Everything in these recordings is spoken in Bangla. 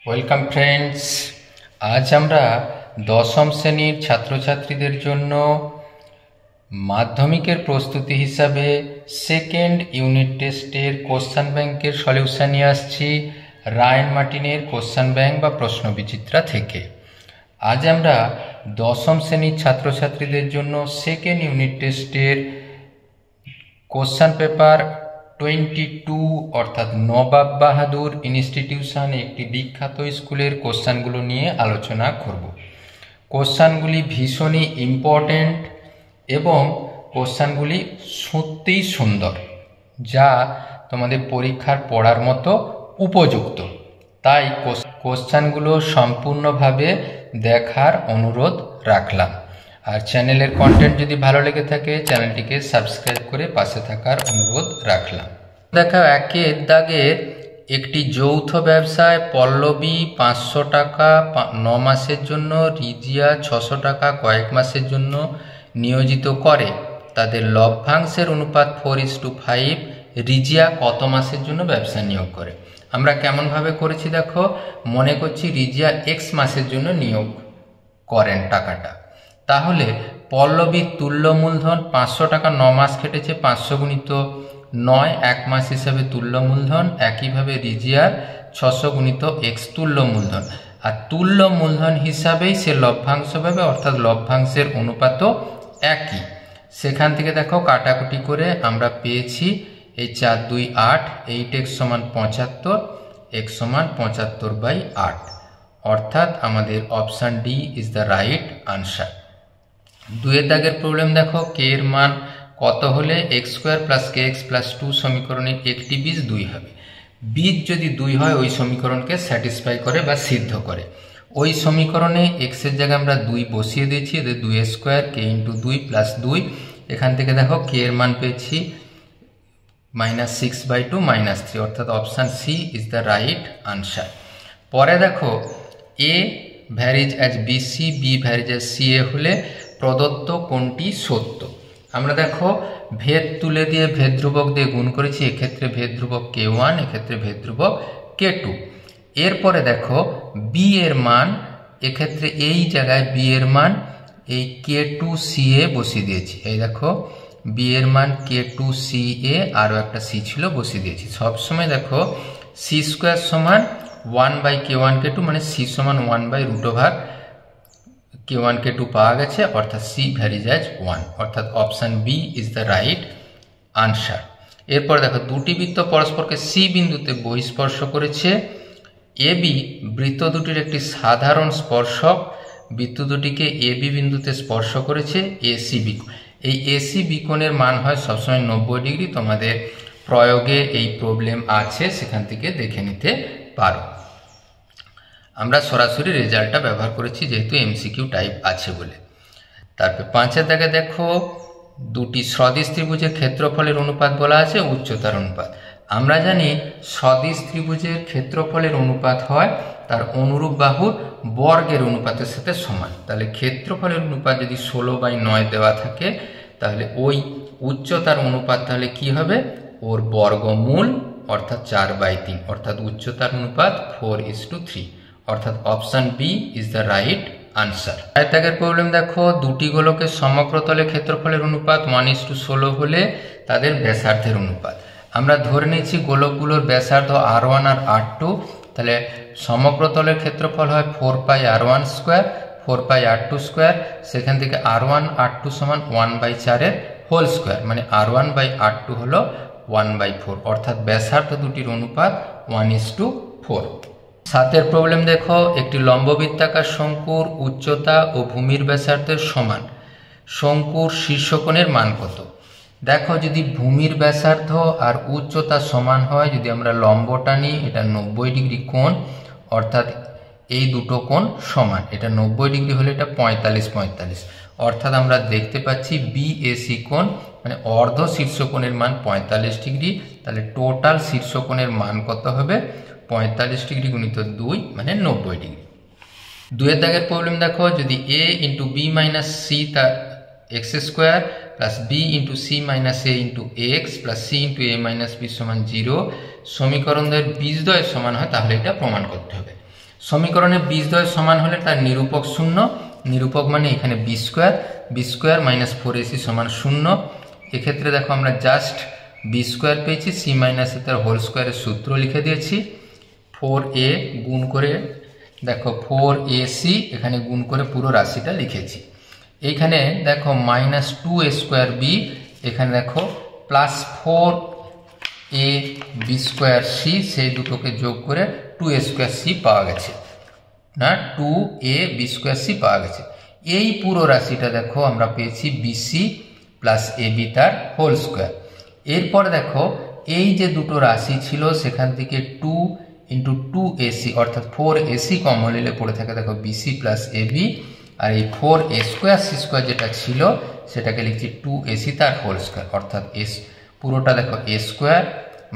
ওয়েলকাম ফ্রেন্ডস, আজ আমরা দশম শ্রেণীর ছাত্রছাত্রীদের জন্য মাধ্যমিকের প্রস্তুতি হিসাবে সেকেন্ড ইউনিট টেস্টের কোশ্চেন ব্যাংকের সলিউশন নিয়ে আসছি রায়ান মার্টিনের কোশ্চেন ব্যাংক বা প্রশ্নবিচিত্রা থেকে। আজ আমরা দশম শ্রেণীর ছাত্রছাত্রীদের জন্য সেকেন্ড ইউনিট টেস্টের কোশ্চেন পেপার 22 অর্থাৎ নবাব বাহাদুর ইনস্টিটিউশন একটি বিখ্যাত স্কুলের কোশ্চেনগুলো নিয়ে আলোচনা করব। কোশ্চেনগুলি ভীষণই ইম্পর্টেন্ট এবং কোশ্চেনগুলি সত্যিই সুন্দর, যা তোমাদের পরীক্ষার পড়ার মতো উপযুক্ত। তাই কোশ্চেনগুলো সম্পূর্ণভাবে দেখার অনুরোধ রাখলাম। আর চ্যানেলের কন্টেন্ট যদি ভালো লেগে থাকে চ্যানেলটিকে সাবস্ক্রাইব করে পাশে থাকার অনুরোধ রাখলাম। দেখো, একের দাগের একটি যৌথ ব্যবসায় পল্লবী 500 টাকা 9 মাসের জন্য, রিজিয়া 600 টাকা কয়েক মাসের জন্য নিয়োজিত করে। তাদের লভ্যাংশের অনুপাত 4:5। রিজিয়া কত মাসের জন্য ব্যবসা নিয়োগ করে? আমরা কেমনভাবে করেছি দেখো, মনে করছি রিজিয়া এক্স মাসের জন্য নিয়োগ করেন টাকাটা। তাহলে পল্লবীর তুল্য মূলধন 500 টাকা 9 মাস খেটেছে, 500 গুণিত 9 1 মাস হিসাবে তুল্য মূলধন। একইভাবে রিজিয়ার 600 গুণিত এক্স তুল্য মূলধন। আর তুল্য মূলধন হিসাবেই সে লভ্যাংশ পাবে, অর্থাৎ লভ্যাংশের অনুপাতও একই। সেখান থেকে দেখো কাটাকুটি করে আমরা পেয়েছি এই 4 2 8, 8x = 75, x = 75/8, অর্থাৎ আমাদের option D is the right answer. দুয়ের দাগের প্রবলেম দেখো, কে এর মান কত হলে x² + kx + 2 সমীকরণের একটি বীজ 2 হবে? বীজ যদি 2 হয় ওই সমীকরণকে স্যাটিসফাই করে বা সিদ্ধ করে। ওই সমীকরণে x এর জায়গায় আমরা 2 বসিয়ে দিয়েছি, এদের 2a² k × 2 + 2। এখান থেকে দেখো k এর মান পেয়েছি -6/2 -3, অর্থাৎ option C is the right answer. পরে দেখো a varies as BC, B varies as CA হলে প্রদত্ত কোনটি সত্য? আমরা দেখো ভেদ তুলে দিয়ে ভেদ ধ্রুবক দিয়ে গুণ করেছি, এক্ষেত্রে ভেদ ধ্রুবক k1, এক্ষেত্রে ভেদ ধ্রুবক k2। এরপরে দেখো বি এর মান, এক্ষেত্রে এই জায়গায় বি এর মান এই k2ca বসিয়ে দিয়েছি। এই দেখো বি এর মান k2ca, আরও একটা সি ছিল বসিয়ে দিয়েছি। সবসময় দেখো c² = 1/k1 k2, মানে c = 1/√ওভার k1 k2 পাওয়া গেছে, অর্থাৎ সি ভ্যারিজ অ্যাজ 1, অর্থাৎ option B is the right answer. এরপর দেখো দুটি বৃত্ত পরস্পরকে সি বিন্দুতে বহিঃস্পর্শ করেছে। এবি বৃত্ত দুটির একটি সাধারণ স্পর্শক বৃত্ত দুটিকে এবি বিন্দুতে স্পর্শ করেছে এসি বিকোণ। এই এসি বিকোণের মান হয় সবসময় 90 ডিগ্রি। তোমাদের প্রয়োগে এই প্রবলেম আছে, সেখান থেকে দেখে নিতে পারো। আমরা সরাসরি রেজাল্টটা ব্যবহার করেছি যেহেতু এমসিকিউ টাইপ আছে বলে। তারপর 5-এর দাগে দেখো দুটি সদিশ ত্রিভুজের ক্ষেত্রফলের অনুপাত বলা আছে উচ্চতার অনুপাত। আমরা জানি সদিশ ত্রিভুজের ক্ষেত্রফলের অনুপাত হয় তার অনুরূপ বাহুর বর্গের অনুপাতের সাথে সমান। তাহলে ক্ষেত্রফলের অনুপাত যদি 16/9 দেওয়া থাকে, তাহলে ওই উচ্চতার অনুপাত তাহলে কি হবে? ওর বর্গমূল, অর্থাৎ 4/3, অর্থাৎ উচ্চতার অনুপাত 4:3, অর্থাৎ option B is the right answer. আয়তাকার প্রবলেম দেখো, দুটি গোলকের সমগ্রতলের ক্ষেত্রফলের অনুপাত 1:16 হলে তাদের ব্যাসার্ধের অনুপাত। আমরা ধরে নিয়েছি গোলকগুলোর ব্যাসার্ধ r1 আর r2, তাহলে সমগ্রতলের ক্ষেত্রফল হয় 4πr1², 4πr2²। সেখান থেকে r1 r2 = 1/4 হোল স্কোয়ার, মানে r1/r2 হলো 1/4, অর্থাৎ ব্যাসার্ধ দুটির অনুপাত 1:4। 7-এর প্রবলেম দেখো, একটি লম্ববৃত্তাকার শঙ্কুর উচ্চতা ও ভূমির ব্যাসার্ধের সমান, শঙ্কুর শীর্ষকোণের মান কত? দেখো যদি ভূমির ব্যাসার্ধ আর উচ্চতা সমান হয়, যদি আমরা লম্বটা নিই, এটা 90 ডিগ্রি কোণ, অর্থাৎ এই দুটো কোণ সমান। এটা 90 ডিগ্রি হলে এটা 45, অর্থাৎ আমরা দেখতে পাচ্ছি বিএসি কোণ মানে অর্ধ শীর্ষকোণের মান 45 ডিগ্রি। তাহলে টোটাল শীর্ষকোণের মান কত হবে? 45 ডিগ্রি গুণিত 2 মানে 90 ডিগ্রি। 2-এর দাগের প্রবলেম দেখো, যদি a × b - c তার x² + b × c - a × x + c × a - b = 0 সমীকরণদের বীজদ্বয়ের সমান হয়, তাহলে এটা প্রমাণ করতে হবে। সমীকরণে বীজদ্বয় সমান হলে তার নিরূপক শূন্য, নিরূপক মানে এখানে বি স্কোয়ার মাইনাস 4ac সমান 0। এক্ষেত্রে দেখো আমরা জাস্ট বি স্কোয়ার পেয়েছি, সি মাইনাস এ তার হোল স্কোয়ারের সূত্র লিখে দিয়েছি। 4a গুণ করে দেখো 4ac এখানে গুণ করে পুরো রাশিটা লিখেছি। এইখানে দেখো মাইনাস 2a স্কোয়ার বি, এখানে দেখো plus 4a B square C, সেই দুটোকে যোগ করে 2a স্কোয়ার সি পাওয়া গেছে না, 2a বি স্কোয়ার সি পাওয়া গেছে। এই পুরো রাশিটা দেখো আমরা পেয়েছি বিসি প্লাস এ বি তার হোল স্কোয়ার। এরপর দেখো এই যে দুটো রাশি ছিল সেখান থেকে 2 ইন্টু 2ac অর্থাৎ 4ac কমন নিলে পড়ে থাকে দেখো বিসি প্লাস এ বি, আর এই 4a স্কোয়ার সি স্কোয়ার যেটা ছিল সেটাকে লিখছি 2ac তার হোল স্কোয়ার, অর্থাৎ এস পুরোটা দেখো a square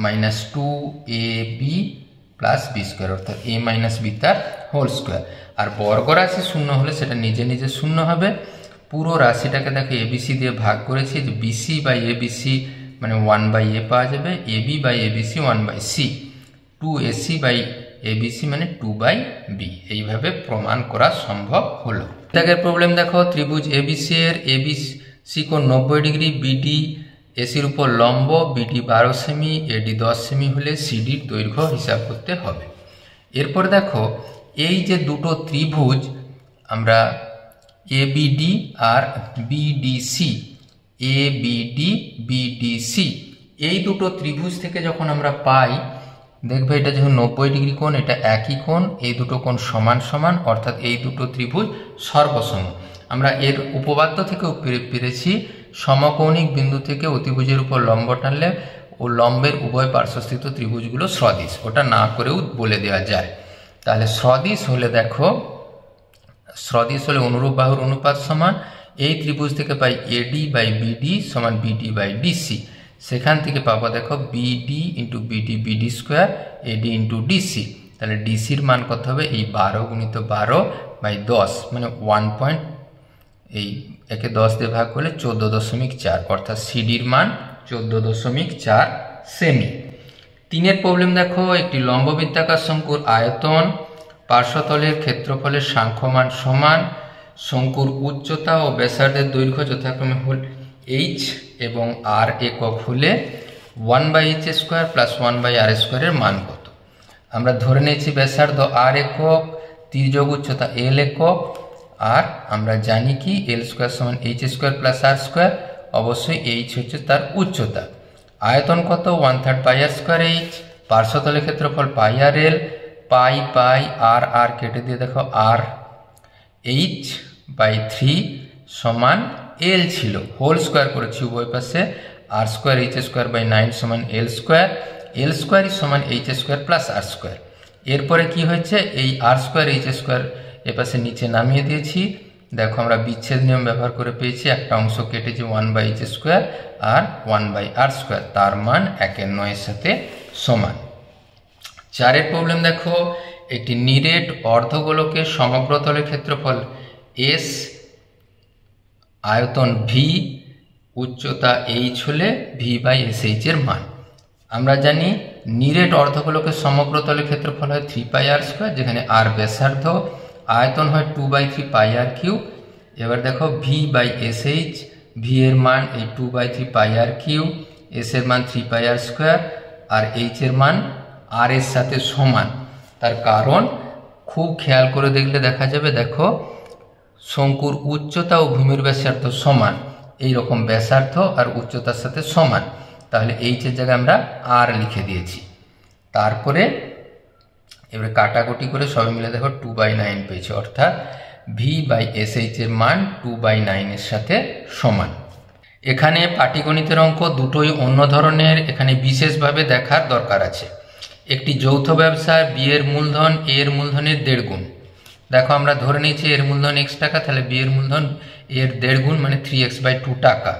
minus 2ab plus b square, অর্থাৎ এ মাইনাস বি তার হোল স্কোয়ার। আর বর্গ রাশি শূন্য হলে সেটা নিজে নিজে শূন্য হবে। পুরো রাশিটাকে দেখো এবিসি দিয়ে ভাগ করেছি, যে বিসি বাই এবিসি মানে 1/a পাওয়া যাবে, AB by ABC 1/c, 2ac by ABC মানে 2/b। এইভাবে প্রমাণ করা সম্ভব হলো। দাগের প্রবলেম দেখো, ত্রিভুজ এবিসি এর এবিসি কোণ 90 ডিগ্রি, বিডি এসির উপর লম্ব, বিডি 12 সেমি, এডি 10 সেমি হলে সিডির দৈর্ঘ্য হিসাব করতে হবে। এরপর দেখো এই যে দুটো ত্রিভুজ আমরা এবিডি আর বিডিসি, এবিডি বিডিসি, এই দুটো ত্রিভুজ থেকে যখন আমরা পাই, দেখবে এটা যখন 90 ডিগ্রি কোণ, এটা একই কোণ, এই দুটো কোণ সমান সমান, অর্থাৎ এই দুটো ত্রিভুজ সর্বসম। আমরা এর উপপাদ্য থেকেও পেরেছি সমকৌণিক বিন্দু থেকে অতিভুজের উপর লম্ব টানলে ও লম্বের উভয় পার্শ্বস্থিত ত্রিভুজগুলো সদিশ, ওটা না করেও বলে দেওয়া যায়। তাহলে সদিশ হলে দেখো, সদিশ হলে অনুরূপ বাহুর অনুপাত সমান, এই ত্রিভুজ থেকে পাই এডি বাই বিডি সমান বিডি বাই ডিসি, সেখান থেকে পাবো দেখো BD into BD BD square, এডি ইন্টু ডিসি। তাহলে ডিসির মান কত হবে, এই 12 গুণিত 12/10 মানে 1 এই একে 10 দিয়ে ভাগ করলে 14.4, অর্থাৎ সিডির মান 14.4 সেমি। 3 প্রবলেম দেখো, একটি লম্ব বৃত্তাকার শঙ্কুর আয়তন পার্শ্বতলের ক্ষেত্রফলের সাংখ্যমান সমান, শঙ্কুর উচ্চতা ও ব্যাসার্ধের দৈর্ঘ্য যথাক্রমে হল এইচ এবং আর একক হলে 1/h স্কোয়ার প্লাস 1/r স্কোয়ারের মান কত? আমরা ধরে নিয়েছি ব্যাসার্ধ আর একক, তির্যক উচ্চতা এল একক, আর আমরা জানি কি এল স্কোয়ার সমান H square plus r square, অবশ্যই এইচ হচ্ছে তার উচ্চতা। আয়তন কত, 1/3 পাই আর স্কোয়ার এইচ, পার্শ্বতলের ক্ষেত্রফল পাই আর এল, পাই আর আর কেটে দিয়ে দেখো আর h/3 সমান এল ছিল, হোল স্কোয়ার করেছি উভয় পাশে, আর স্কোয়ার এইচ স্কোয়ার বাই 9 সমান এল স্কোয়ার সমান H square plus r square. এরপরে কি হয়েছে, এই আর স্কোয়ার এইচ স্কোয়ার এপাশে নিচে নামিয়ে দিয়েছি। দেখো আমরা বিচ্ছেদ নিয়ম ব্যবহার করে পেয়েছি, একটা অংশ কেটেছি 1/h স্কোয়ার আর 1/r স্কোয়ার, তার মান 1/9 সাথে সমান। 4 প্রবলেম দেখো, একটি নিরেট অর্ধগোলকের সমগ্রতলের ক্ষেত্রফল এস, আয়তন ভি, উচ্চতা এইচ হলে v/sh এর মান। আমরা জানি নিরেট অর্ধগোলকের সমগ্রতলের ক্ষেত্রফল হয় 3πr স্কোয়ার, যেখানে আর ব্যাসার্ধ, আয়তন হয় 2/3 পাই আর কিউব। এবার দেখো v/sh, ভি এর মান এই 2/3 পাই আর কিউব, এস এর মান 3πr স্কোয়ার, আর এইচ এর মান আর এর সাথে সমান। তার কারণ খুব খেয়াল করে দেখলে দেখা যাবে, দেখো শঙ্কুর উচ্চতা ও ভূমির ব্যাসার্ধ সমান, এই রকম ব্যাসার্ধ আর উচ্চতার সাথে সমান, তাহলে এইচ এর জায়গায় আমরা আর লিখে দিয়েছি। তারপরে এবারে কাটাকুটি করে সবাই মিলে দেখো 2/9 পেয়েছে, অর্থাৎ v/sh এর মান 2/9 এর সাথে সমান। এখানে পাটিগণিতের অঙ্ক দুটোই অন্য ধরনের, এখানে বিশেষভাবে দেখার দরকার আছে। একটি যৌথ ব্যবসা, বি এর মূলধন এ এর মূলধনের 1.5 গুণ। দেখো আমরা ধরে নিয়েছি এর মূলধন x টাকা, তাহলে বি এর মূলধন এর 1.5 গুণ মানে 3x/2 টাকা।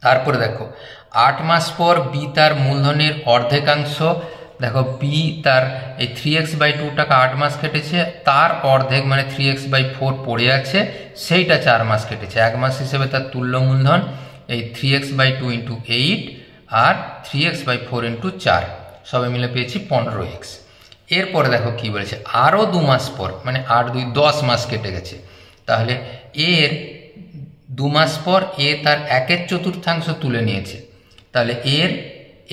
তারপরে দেখো 8 মাস পর বি তার মূলধনের অর্ধেকাংশ, দেখো বি তার এই 3x/2 টাকা 8 মাস কেটেছে, তার অর্ধেক মানে 3x/4 পড়ে আছে, সেইটা 4 মাস কেটেছে, 1 মাস হিসেবে তার তুল্য মূলধন এই 3x/2 × 8 আর 3x/4 × 4, সবাই মিলে পেয়েছি 15x। এরপরে দেখো কি বলেছে, আরও 2 মাস পর, মানে 8 2 10 মাস কেটে গেছে। তাহলে এর 2 মাস পর এ তার 1/4 তুলে নিয়েছে। তাহলে এর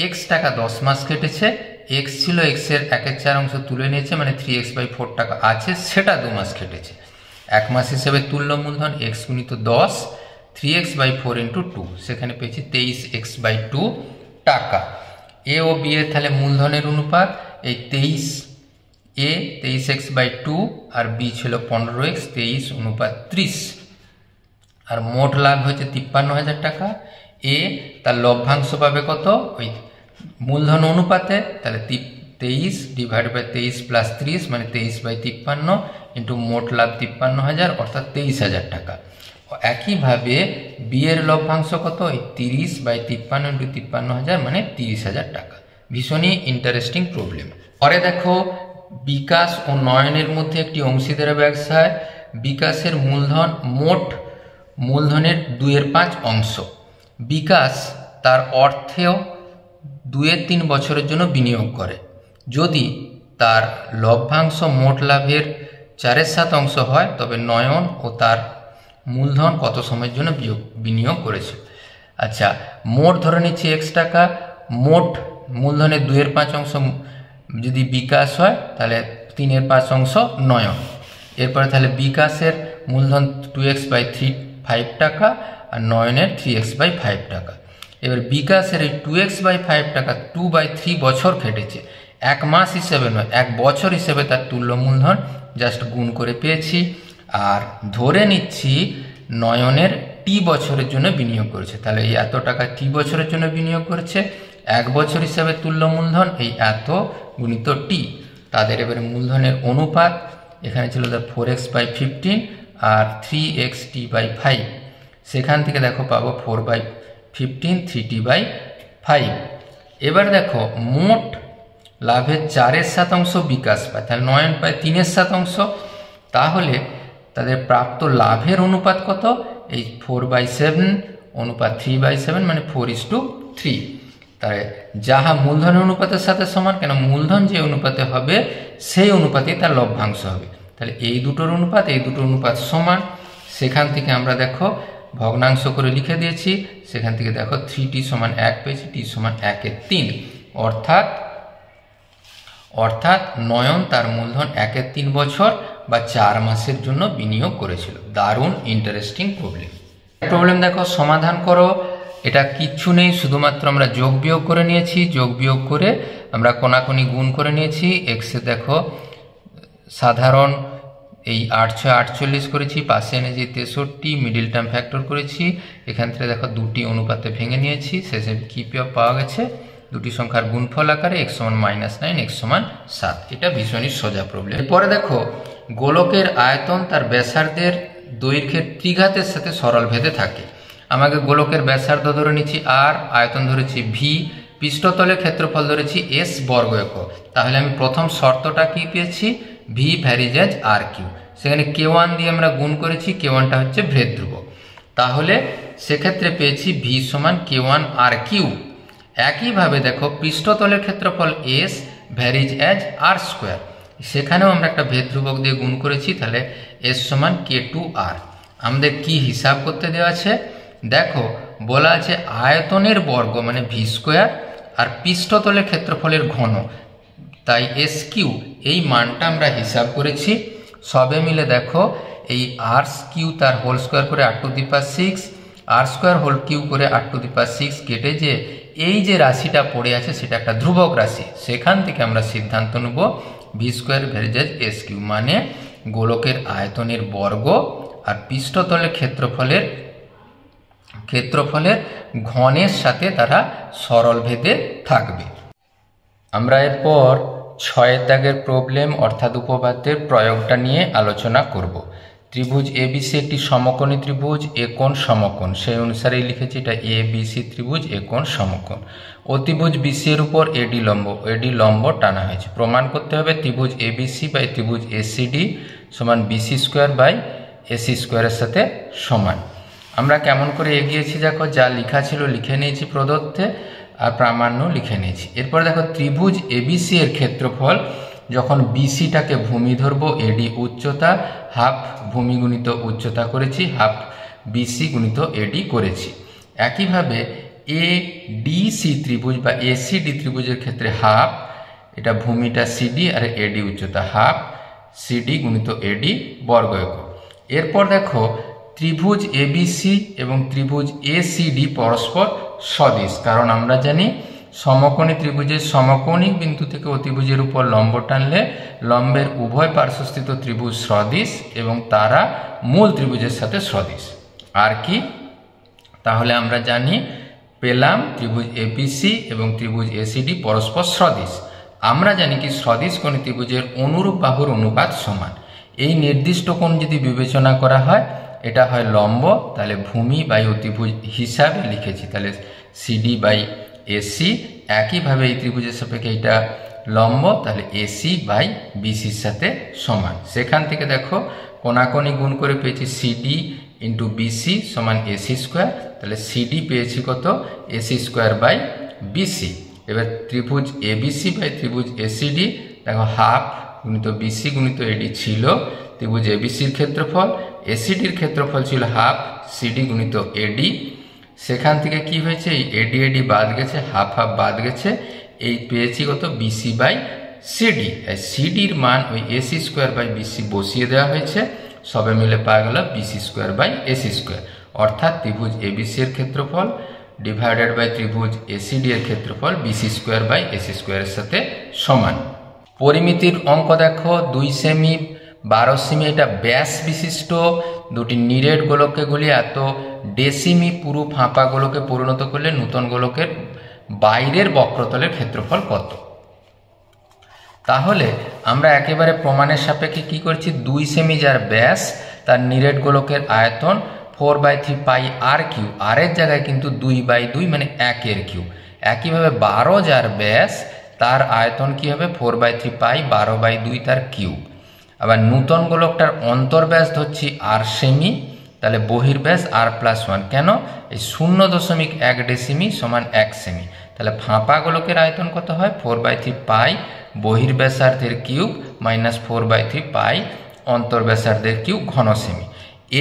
x টাকা 10 মাস কেটেছে, x ছিল x এর 1/4 তুলে নিয়েছে, মানে 3x/4 টাকা আছে, সেটা 2 মাস কেটেছে। 1 মাস হিসেবে তুল্য মূলধন x গুণিত 10, 3x/4 × 2, সেখানে পেয়েছি 23x/2 টাকা। এ ও বি এর তাহলে মূলধনের অনুপাত এই 23, এ 23x/2 আর বি ছিল 15x, 23:30, আর মোট লাভ হয়েছে 53,000 টাকা। এ তার লভ্যাংশ পাবে কত, ওই মূলধন অনুপাতে, তাহলে 23 / 23 + 30 মানে 23/53 ইন্টু মোট লাভ 53,000 অর্থাৎ 23,000 টাকা। একইভাবে বি এর লভ্যাংশ কত, ওই 30/53 ইন্টু 53,000 মানে 30,000 টাকা। ভীষণই ইন্টারেস্টিং প্রবলেম। পরে দেখো বিকাশ ও নয়নের মধ্যে একটি অংশীদারি ব্যবসায় বিকাশের মূলধন মোট মূলধনের 2/5 অংশ। বিকাশ তার অর্থেও 2/3 বছরের জন্য বিনিয়োগ করে। যদি তার লভ্যাংশ মোট লাভের 4/7 অংশ হয়, তবে নয়ন ও তার মূলধন কত সময়ের জন্য বিনিয়োগ করেছে। আচ্ছা, মোট ধরে নিচ্ছি x টাকা, মোট মূলধনের 2/5 অংশ যদি বিকাশ হয়, তাহলে 3/5 অংশ নয়ন। এরপরে তাহলে বিকাশের মূলধন 2x/3 5 টাকা আর নয়নের 3x/5 টাকা। এবার বিকাশের এই 2x/5 টাকা 2/3 বছর খেটেছে, 1 মাস হিসেবে নয়, 1 বছর হিসেবে তার তুল্য মূলধন জাস্ট গুণ করে পেয়েছি। আর ধরে নিচ্ছি নয়নের টি বছরের জন্য বিনিয়োগ করেছে, তাহলে এই এত টাকা টি বছরের জন্য বিনিয়োগ করেছে, 1 বছর হিসাবে তুল্য মূলধন এই এত গুণিত টি। তাদের এবারে মূলধনের অনুপাত এখানে ছিল 4x/15 আর 3x/t/5, সেখান থেকে দেখো পাবো 4/15 3t/5। এবার দেখো মোট লাভের 4/7 অংশ বিকাশ পায়, তাহলে নয়ন পায় 3/7 অংশ। তাহলে তাদের প্রাপ্ত লাভের অনুপাত কত, এই 4/7 অনুপাত 3/7 মানে 4:3। তাহলে যাহা মূলধনের অনুপাতের সাথে সমান, কেন মূলধন যে অনুপাতে হবে সেই অনুপাতে তার লভ্যাংশ হবে। তাহলে এই দুটোর অনুপাত সমান। সেখান থেকে আমরা দেখো ভগ্নাংশ করে লিখে দিয়েছি, সেখান থেকে দেখো 3t = 1 পেয়েছি, t = 1/3, অর্থাৎ নয়ন তার মূলধন 1/3 বছর বা 4 মাসের জন্য বিনিয়োগ করেছিল। দারুণ ইন্টারেস্টিং প্রবলেম। দেখো সমাধান করো। এটা কিচ্ছু নেই, শুধুমাত্র আমরা যোগ বিয়োগ করে নিয়েছি, যোগ বিয়োগ করে আমরা কোনাকুনি গুণ করে নিয়েছি। এক্সে দেখো সাধারণ এই 8×6 = 48 করেছি, পাশে এনেছি 63, মিডিল টার্ম ফ্যাক্টর করেছি, এখান থেকে দেখো দুটি অনুপাতে ভেঙে নিয়েছি, শেষে কি পাওয়া গেছে, দুটি সংখ্যার গুণফল আকারে x = -9, x = 7। এটা ভীষণই সোজা প্রবলেম। এরপরে দেখো গোলকের আয়তন তার ব্যাসার্ধের দৈর্ঘ্যের ত্রিঘাতের সাথে সরল ভেদে থাকে। আমাকে গোলকের ব্যাসার্ধ ধরে নিচ্ছি r, আয়তন ধরেছি v, পৃষ্ঠতলের ক্ষেত্রফল ধরেছি s বর্গ একক। তাহলে আমি প্রথম শর্তটা কি পেয়েছি, v ভ্যারিজ অ্যাজ r3। সেখানে k1 দিয়ে আমরা গুণ করেছি, k1টা হচ্ছে ভেদ ধ্রুবক, তাহলে সেক্ষেত্রে পেয়েছি v = k1 r3। একইভাবে দেখো পৃষ্ঠতলের ক্ষেত্রফল s ভ্যারিজ অ্যাজ r², সেখানেও আমরা একটা ভেদ ধ্রুবক দিয়ে গুণ করেছি, তাহলে s = k2r। আমাদের কি হিসাব করতে দেওয়া আছে, দেখো বলা আছে আয়তনের বর্গ মানে v² আর পৃষ্ঠতলের ক্ষেত্রফলের ঘন, তাই s3 এই মানটা আমরা হিসাব করেছি। সবে মিলে দেখো এই r³ তার হোল স্কোয়ার করে 8⁶, r² হোল কিউব করে 8⁶ কেটে যে এই যে রাশিটা পড়ে আছে সেটা একটা ধ্রুবক রাশি, সেখান থেকে আমরা সিদ্ধান্ত নেব v² ভ্যারিজ s³ মানে গোলকের আয়তনের বর্গ আর পৃষ্ঠতলের ক্ষেত্রফলের ঘনের সাথে তারা সরল ভেদে থাকবে। আমরা এরপর 6 দাগের প্রবলেম অর্থাৎ উপপাদ্যের প্রয়োগটা নিয়ে আলোচনা করব। ত্রিভুজ ABC একটি সমকোণী ত্রিভুজ, এ কোণ সমকোণ, সেই অনুসারেই লিখেছি এটা ABC ত্রিভুজ, এ কোণ সমকোণ। অতিভুজ BC এর উপর AD লম্ব টানা হয়েছে। প্রমাণ করতে হবে ত্রিভুজ ABC বাই ত্রিভুজ ACD সমান BC² বাই AC² এর সাথে সমান। আমরা কেমন করে এগিয়েছি দেখো, যা লেখা ছিল লিখে নিয়েছি প্রদত্তে, আর প্রামাণ্য লিখে নিয়েছি। এরপর দেখো ত্রিভুজ ABC এর ক্ষেত্রফল যখন বিসিটাকে ভূমি ধরবো, এডি উচ্চতা, হাফ ভূমি গুণিত উচ্চতা করেছি, হাফ বিসি গুণিত এডি করেছি। একইভাবে এ ডিসি ত্রিভুজ বা এসিডি ত্রিভুজের ক্ষেত্রে হাফ, এটা ভূমিটা সিডি আর এডি উচ্চতা, হাফ সিডি গুণিত এডি বর্গ একক। এরপর দেখো ত্রিভুজ এবিসি এবং ত্রিভুজ এসিডি পরস্পর সদিশ, কারণ আমরা জানি সমকোণী ত্রিভুজের সমকোণিক বিন্দু থেকে অতিভুজের উপর লম্ব টানলে লম্বের উভয় পার্শ্বস্থিত ত্রিভুজ সদিশ এবং তারা মূল ত্রিভুজের সাথে সদিশ। আর কি, তাহলে আমরা জানি পেলাম ত্রিভুজ এবিসি এবং ত্রিভুজ এসিডি পরস্পর সদিশ। আমরা জানি কি সদিশকোণী ত্রিভুজের অনুরূপ বাহুর অনুপাত সমান। এই নির্দিষ্ট কোণ যদি বিবেচনা করা হয়, এটা হয় লম্ব, তাহলে ভূমি বাই অতিভুজ হিসাবে লিখেছি, তাহলে সিডি বাই এসি। একইভাবে এই ত্রিভুজের সাপেক্ষে এটা লম্ব, তাহলে এসি বাই বিসির সাথে সমান। সেখান থেকে দেখো কোণাকোণি গুণ করে পেয়েছি সিডি ইন্টু বিসি সমান এসি স্কোয়ার, তাহলে সিডি পেয়েছি কত, এসি স্কোয়ার বাই বিসি। এবার ত্রিভুজ এবিসি বাই ত্রিভুজ এসিডি, দেখো হাফ গুণিত বিসি গুণিত এডি ছিল ত্রিভুজ এবিসির ক্ষেত্রফল, এসিডির ক্ষেত্রফল ছিল হাফ সিডি গুণিত এডি। সেখান থেকে কি হয়েছে, এই এডি এডি বাদ গেছে, হাফ হাফ বাদ গেছে, এই পেয়েছি কত, বিসি বাই সিডি। সিডির মান ওই এসি স্কোয়ার বাই বিসি বসিয়ে দেওয়া হয়েছে, সবে মিলে পাওয়া গেল BC square by AC square, অর্থাৎ ত্রিভুজ এবিসি এর ক্ষেত্রফল ডিভাইডেড বাই ত্রিভুজ এসিডি এর ক্ষেত্রফল বিসি স্কোয়ার বাই এসি স্কোয়ারের সাথে সমান। পরিমিতির অঙ্ক দেখো 2 সেমি 12 সেমি, এটা ব্যাস বিশিষ্ট দুটি নিরেট গোলককে গলিয়ে এত ডেসিমি পুরু ফাঁপা গোলকে পরিণত করলে নূতন গোলকের বাইরের বক্রতলের ক্ষেত্রফল কত। তাহলে আমরা একেবারে প্রমাণের সাপেক্ষে কি করছি, 2 সেমি যার ব্যাস তার নিরেট গোলকের আয়তন 4/3 পাই আর কিউ, আর এর জায়গায় কিন্তু 2/2 মানে 1 এর কিউ। একইভাবে 12 যার ব্যাস তার আয়তন কি হবে, 4/3 পাই 12/2 তার কিউব। আবার নূতন গোলকটার অন্তর্ব্যাস ধরছি আর সেমি, তাহলে বহির্ব্যাস আর প্লাস 1, কেন, এই 0.1 ডেসিমি সমান 1 সেমি, তাহলে ফাঁপা গোলকের আয়তন কত হয়, 4/3 পাই বহির্ব্যাসার্ধের কিউব মাইনাস 4/3 পাই অন্তর্ব্যাসার্ধের কিউব ঘন সেমি।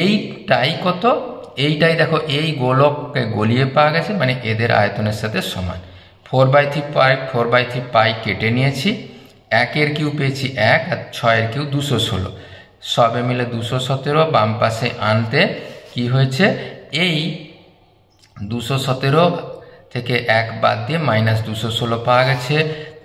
এইটাই কত, এইটাই দেখো এই গোলককে গলিয়ে পাওয়া গেছে, মানে এদের আয়তনের সাথে সমান। 4/3 পাই কেটে নিয়েছি, 1 এর কিউ পেয়েছি 1 আর 6 এর কিউ 216, সবে মিলে 217। বাম পাশে আনতে কি হয়েছে, এই 217 থেকে 1 বাদ দিয়ে মাইনাস 216 পাওয়া গেছে,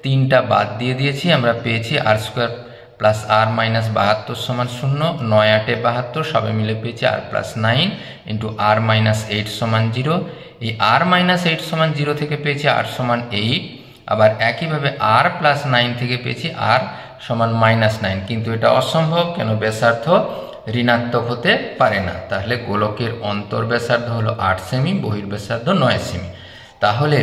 3টা বাদ দিয়ে দিয়েছি, আমরা পেয়েছি আর স্কোয়ার প্লাস আর মাইনাস 72 সমান 0, 9 8 72, সবে মিলে পেয়েছি আর প্লাস 9 ইন্টু আর মাইনাস 8 সমান 0। এই আর মাইনাস 8 সমান 0 থেকে পেয়েছি আর সমান 8, আবার একইভাবে আর প্লাস 9 থেকে পেয়েছি আর সমান মাইনাস 9, কিন্তু এটা অসম্ভব, কেন ব্যাসার্ধ ঋণাত্মক হতে পারে না। তাহলে গোলকের অন্তর্ব্যাসার্ধ হলো 8 সেমি, বহির্ব্যাসার্ধ 9 সেমি। তাহলে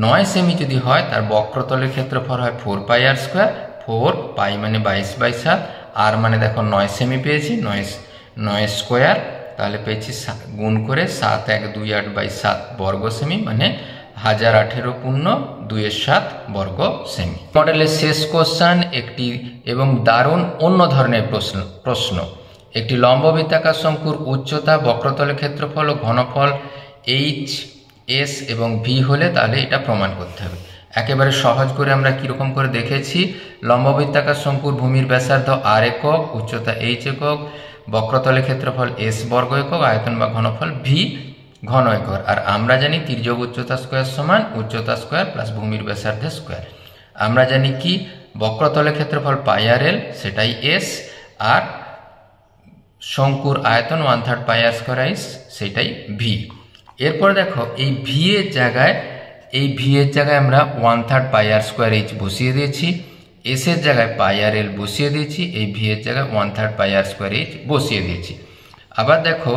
9 সেমি যদি হয় তার বক্রতলের ক্ষেত্রফল হয় 4 পাই আর স্কোয়ার, 4 পাই মানে 22/7, আর মানে দেখো 9 সেমি পেয়েছি, 9 স্কোয়ার, তাহলে পেয়েছি গুণ করে 7 1 2 8/7 বর্গ সেমি, মানে 1018 পূর্ণ 2/7 বর্গ সেমি। মডেলের শেষ কোশ্চেন একটি এবং দারুণ অন্য ধরনের প্রশ্ন। একটি লম্ববৃত্তাকার শঙ্কুর উচ্চতা, বক্রতলের ক্ষেত্রফল ও ঘনফল এইচ এস এবং ভি হলে তাহলে এটা প্রমাণ করতে হবে। একেবারে সহজ করে আমরা কীরকম করে দেখেছি, লম্ববৃত্তাকার শঙ্কুর ভূমির ব্যাসার্ধ আর একক, উচ্চতা এইচ একক, বক্রতলের ক্ষেত্রফল এস বর্গ একক, আয়তন বা ঘনফল ভি ঘন একক। আর আমরা জানি তির্যক উচ্চতা স্কোয়ার সমান উচ্চতা স্কোয়ার প্লাস ভূমির ব্যাসার্ধের স্কোয়ার। আমরা জানি কি বক্রতলের ক্ষেত্রফল পাই আর এল, সেটাই এস, আর শঙ্কুর আয়তন 1/3 পাই আর স্কোয়ার আইস, সেটাই ভি। এরপর দেখো এই ভি এর জায়গায় আমরা 1/3 পাই আর স্কোয়ার এইচ বসিয়ে দিয়েছি, এস এর জায়গায় পাই আর এল বসিয়ে দিয়েছি, এই ভি এর জায়গায় 1/3 পাই আর স্কোয়ার এইচ বসিয়ে দিয়েছি। আবার দেখো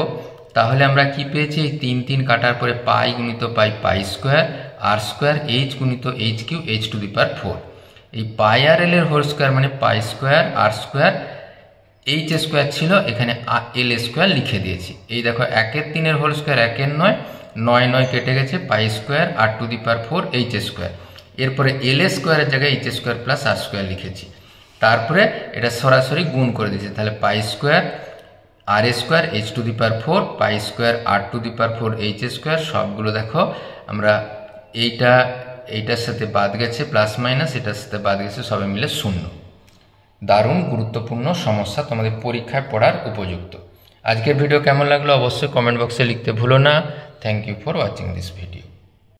তাহলে আমরা কি পেয়েছি, এই 3 3 কাটার পরে পাই গুণিত pi pi square r square h গুণিত h q h to the power 4। এই পাই আর এল এর হোল স্কোয়ার মানে pi square r square, h square ছিল এখানে এল স্কোয়ার লিখে দিয়েছি। এই দেখো 1 এর 3 এর হোল স্কোয়ার 1 এর 9, 9 9 কেটে গেছে, pi square r to the power 4 h square. এরপরে এল স্কোয়ারের জায়গায় h square plus r square লিখেছি। তারপরে এটা সরাসরি গুণ করে দিয়েছে, তাহলে pi square r square h to the power 4 pi square r to the power 4 h square. সবগুলো দেখো আমরা এইটার সাথে বাদ গেছে প্লাস মাইনাস, এটার সাথে বাদ গেছে, সবে মিলে 0। দারুণ গুরুত্বপূর্ণ সমস্যা, তোমাদের পরীক্ষায় পড়ার উপযুক্ত। আজকের ভিডিও কেমন লাগলো অবশ্যই কমেন্ট বক্সে লিখতে ভুলো না। Thank you for watching this video.